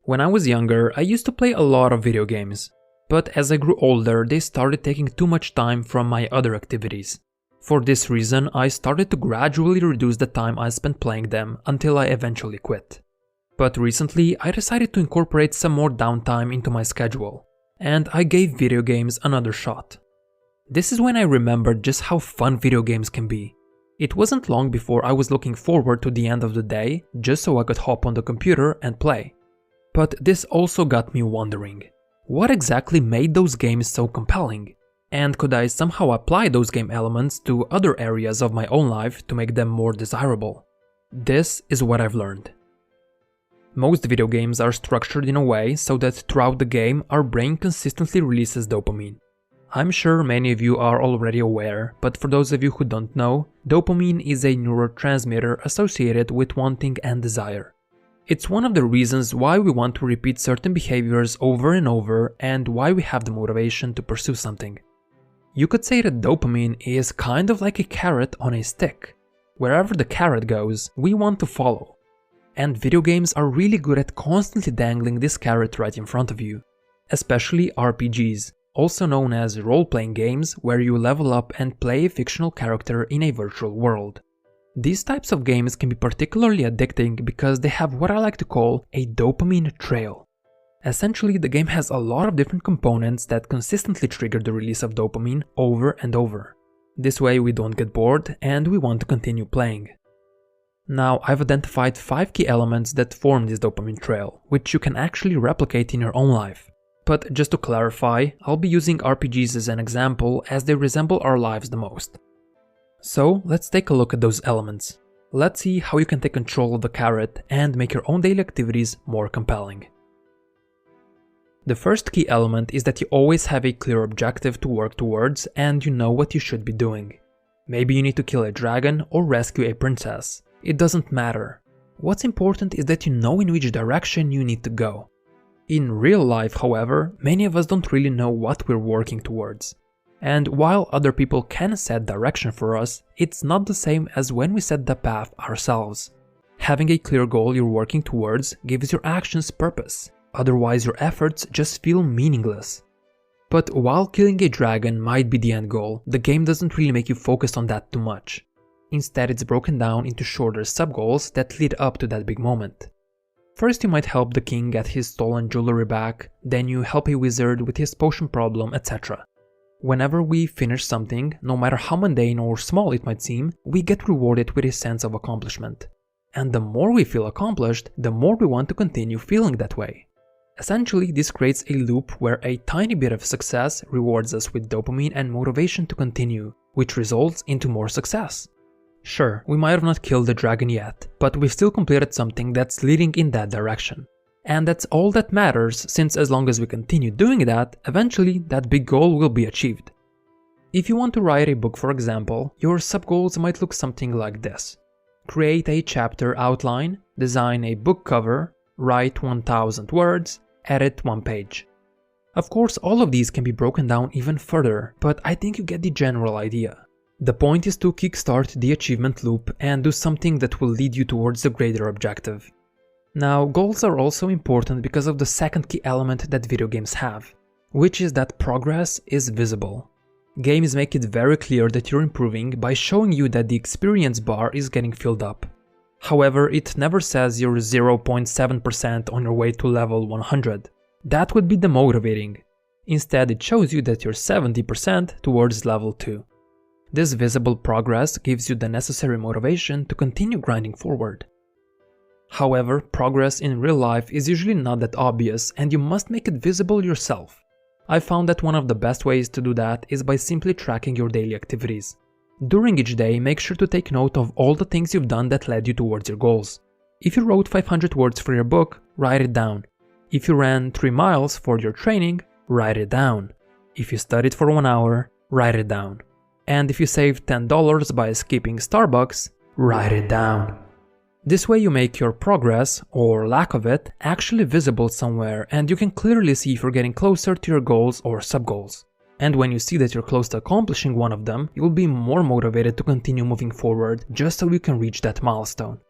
When I was younger, I used to play a lot of video games, but as I grew older, they started taking too much time from my other activities. For this reason, I started to gradually reduce the time I spent playing them until I eventually quit. But recently, I decided to incorporate some more downtime into my schedule, and I gave video games another shot. This is when I remembered just how fun video games can be. It wasn't long before I was looking forward to the end of the day just so I could hop on the computer and play. But this also got me wondering, what exactly made those games so compelling? And could I somehow apply those game elements to other areas of my own life to make them more desirable? This is what I've learned. Most video games are structured in a way so that throughout the game our brain consistently releases dopamine. I'm sure many of you are already aware, but for those of you who don't know, dopamine is a neurotransmitter associated with wanting and desire. It's one of the reasons why we want to repeat certain behaviors over and over and why we have the motivation to pursue something. You could say that dopamine is kind of like a carrot on a stick. Wherever the carrot goes, we want to follow. And video games are really good at constantly dangling this carrot right in front of you. Especially RPGs, also known as role-playing games where you level up and play a fictional character in a virtual world. These types of games can be particularly addicting because they have what I like to call a dopamine trail. Essentially, the game has a lot of different components that consistently trigger the release of dopamine over and over. This way we don't get bored and we want to continue playing. Now, I've identified 5 key elements that form this dopamine trail, which you can actually replicate in your own life. But just to clarify, I'll be using RPGs as an example as they resemble our lives the most. So let's take a look at those elements. Let's see how you can take control of the carrot and make your own daily activities more compelling. The first key element is that you always have a clear objective to work towards and you know what you should be doing. Maybe you need to kill a dragon or rescue a princess. It doesn't matter. What's important is that you know in which direction you need to go. In real life, however, many of us don't really know what we're working towards. And while other people can set direction for us, it's not the same as when we set the path ourselves. Having a clear goal you're working towards gives your actions purpose, otherwise your efforts just feel meaningless. But while killing a dragon might be the end goal, the game doesn't really make you focus on that too much. Instead, it's broken down into shorter sub-goals that lead up to that big moment. First, you might help the king get his stolen jewelry back, then you help a wizard with his potion problem, etc. Whenever we finish something, no matter how mundane or small it might seem, we get rewarded with a sense of accomplishment. And the more we feel accomplished, the more we want to continue feeling that way. Essentially, this creates a loop where a tiny bit of success rewards us with dopamine and motivation to continue, which results into more success. Sure, we might have not killed the dragon yet, but we've still completed something that's leading in that direction. And that's all that matters, since as long as we continue doing that, eventually that big goal will be achieved. If you want to write a book, for example, your sub-goals might look something like this. Create a chapter outline, design a book cover, write 1000 words, edit 1 page. Of course, all of these can be broken down even further, but I think you get the general idea. The point is to kickstart the achievement loop and do something that will lead you towards the greater objective. Now, goals are also important because of the second key element that video games have, which is that progress is visible. Games make it very clear that you're improving by showing you that the experience bar is getting filled up. However, it never says you're 0.7% on your way to level 100. That would be demotivating. Instead, it shows you that you're 70% towards level 2. This visible progress gives you the necessary motivation to continue grinding forward. However, progress in real life is usually not that obvious and you must make it visible yourself. I found that one of the best ways to do that is by simply tracking your daily activities. During each day, make sure to take note of all the things you've done that led you towards your goals. If you wrote 500 words for your book, write it down. If you ran 3 miles for your training, write it down. If you studied for 1 hour, write it down. And if you saved $10 by skipping Starbucks, write it down. This way you make your progress, or lack of it, actually visible somewhere and you can clearly see if you're getting closer to your goals or sub-goals. And when you see that you're close to accomplishing one of them, you'll be more motivated to continue moving forward just so you can reach that milestone.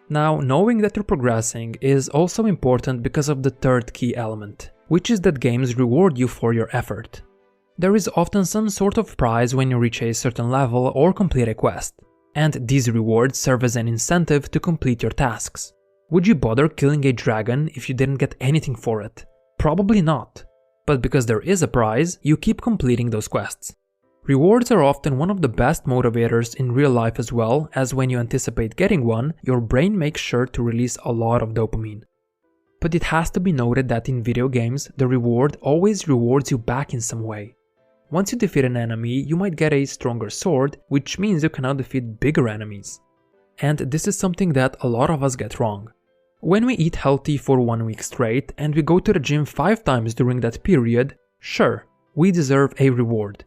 Now, knowing that you're progressing is also important because of the third key element, which is that games reward you for your effort. There is often some sort of prize when you reach a certain level or complete a quest, and these rewards serve as an incentive to complete your tasks. Would you bother killing a dragon if you didn't get anything for it? Probably not. But because there is a prize, you keep completing those quests. Rewards are often one of the best motivators in real life as well, as when you anticipate getting one, your brain makes sure to release a lot of dopamine. But it has to be noted that in video games, the reward always rewards you back in some way. Once you defeat an enemy, you might get a stronger sword, which means you can now defeat bigger enemies. And this is something that a lot of us get wrong. When we eat healthy for 1 week straight and we go to the gym 5 times during that period, sure, we deserve a reward.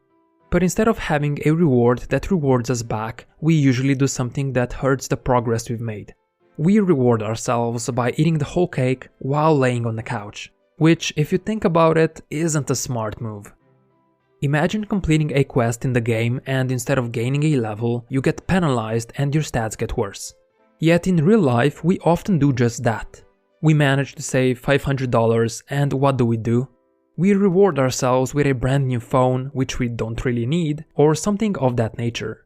But instead of having a reward that rewards us back, we usually do something that hurts the progress we've made. We reward ourselves by eating the whole cake while laying on the couch, which, if you think about it, isn't a smart move. Imagine completing a quest in the game and instead of gaining a level, you get penalized and your stats get worse. Yet in real life, we often do just that. We manage to save $500 and what do? We reward ourselves with a brand new phone, which we don't really need, or something of that nature.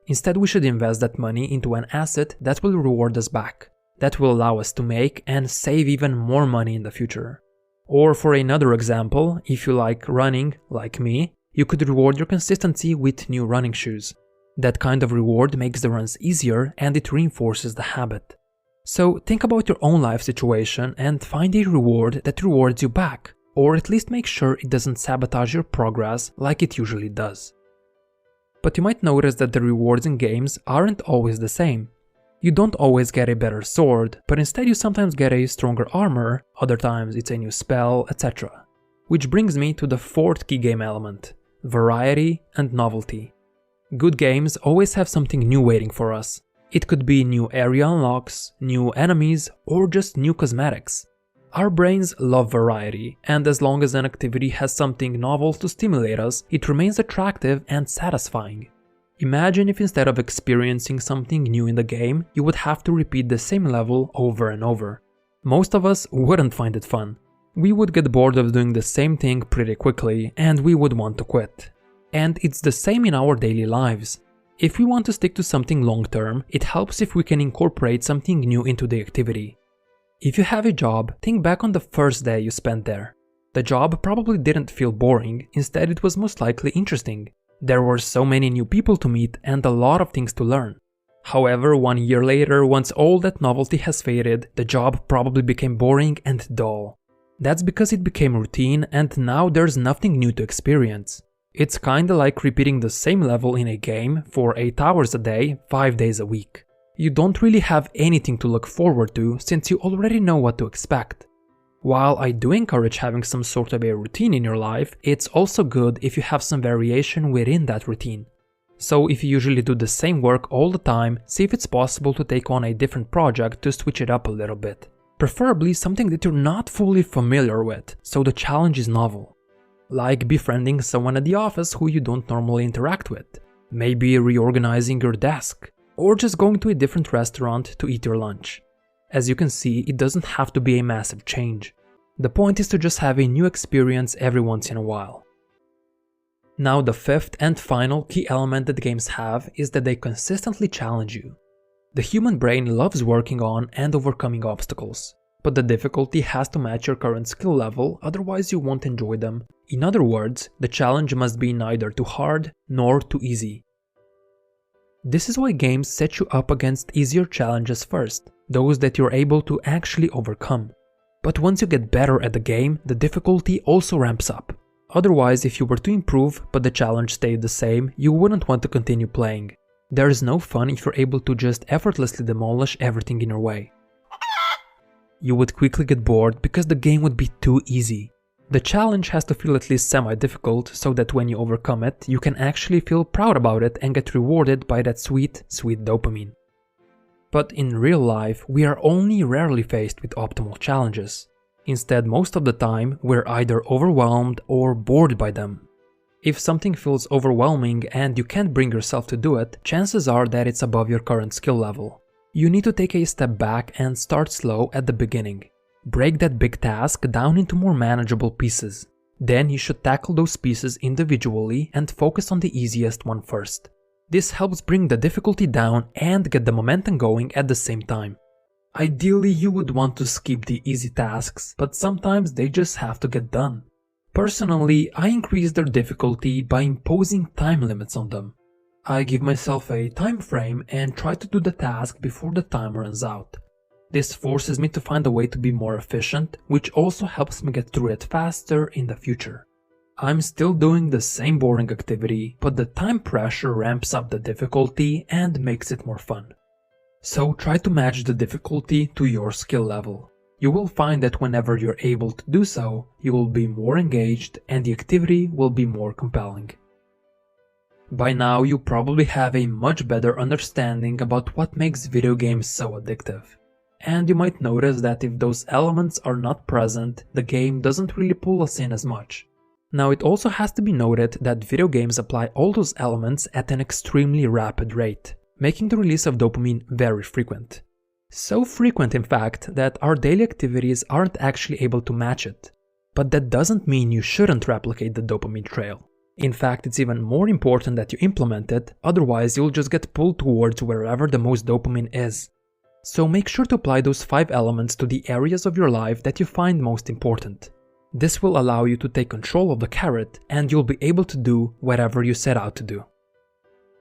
Instead, we should invest that money into an asset that will reward us back, that will allow us to make and save even more money in the future. Or for another example, if you like running, like me, you could reward your consistency with new running shoes. That kind of reward makes the runs easier and it reinforces the habit. So think about your own life situation and find a reward that rewards you back, or at least make sure it doesn't sabotage your progress like it usually does. But you might notice that the rewards in games aren't always the same. You don't always get a better sword, but instead you sometimes get a stronger armor, other times it's a new spell, etc. Which brings me to the fourth key game element: variety and novelty. Good games always have something new waiting for us. It could be new area unlocks, new enemies, or just new cosmetics. Our brains love variety, and as long as an activity has something novel to stimulate us, it remains attractive and satisfying. Imagine if instead of experiencing something new in the game, you would have to repeat the same level over and over. Most of us wouldn't find it fun. We would get bored of doing the same thing pretty quickly, and we would want to quit. And it's the same in our daily lives. If we want to stick to something long term, it helps if we can incorporate something new into the activity. If you have a job, think back on the first day you spent there. The job probably didn't feel boring, instead it was most likely interesting. There were so many new people to meet and a lot of things to learn. However, 1 year later, once all that novelty has faded, the job probably became boring and dull. That's because it became routine and now there's nothing new to experience. It's kinda like repeating the same level in a game for 8 hours a day, 5 days a week. You don't really have anything to look forward to since you already know what to expect. While I do encourage having some sort of a routine in your life, it's also good if you have some variation within that routine. So if you usually do the same work all the time, see if it's possible to take on a different project to switch it up a little bit. Preferably something that you're not fully familiar with, so the challenge is novel. Like befriending someone at the office who you don't normally interact with, maybe reorganizing your desk, or just going to a different restaurant to eat your lunch. As you can see, it doesn't have to be a massive change. The point is to just have a new experience every once in a while. Now the fifth and final key element that games have is that they consistently challenge you. The human brain loves working on and overcoming obstacles, but the difficulty has to match your current skill level, otherwise you won't enjoy them. In other words, the challenge must be neither too hard nor too easy. This is why games set you up against easier challenges first, those that you're able to actually overcome. But once you get better at the game, the difficulty also ramps up. Otherwise, if you were to improve but the challenge stayed the same, you wouldn't want to continue playing. There is no fun if you're able to just effortlessly demolish everything in your way. You would quickly get bored because the game would be too easy. The challenge has to feel at least semi-difficult so that when you overcome it, you can actually feel proud about it and get rewarded by that sweet, sweet dopamine. But in real life, we are only rarely faced with optimal challenges. Instead, most of the time, we're either overwhelmed or bored by them. If something feels overwhelming and you can't bring yourself to do it, chances are that it's above your current skill level. You need to take a step back and start slow at the beginning. Break that big task down into more manageable pieces. Then you should tackle those pieces individually and focus on the easiest one first. This helps bring the difficulty down and get the momentum going at the same time. Ideally, you would want to skip the easy tasks, but sometimes they just have to get done. Personally, I increase their difficulty by imposing time limits on them. I give myself a time frame and try to do the task before the time runs out. This forces me to find a way to be more efficient, which also helps me get through it faster in the future. I'm still doing the same boring activity, but the time pressure ramps up the difficulty and makes it more fun. So try to match the difficulty to your skill level. You will find that whenever you're able to do so, you will be more engaged and the activity will be more compelling. By now, you probably have a much better understanding about what makes video games so addictive. And you might notice that if those elements are not present, the game doesn't really pull us in as much. Now, it also has to be noted that video games apply all those elements at an extremely rapid rate, making the release of dopamine very frequent. So frequent, in fact, that our daily activities aren't actually able to match it. But that doesn't mean you shouldn't replicate the dopamine trail. In fact, it's even more important that you implement it, otherwise you'll just get pulled towards wherever the most dopamine is. So make sure to apply those 5 elements to the areas of your life that you find most important. This will allow you to take control of the carrot and you'll be able to do whatever you set out to do.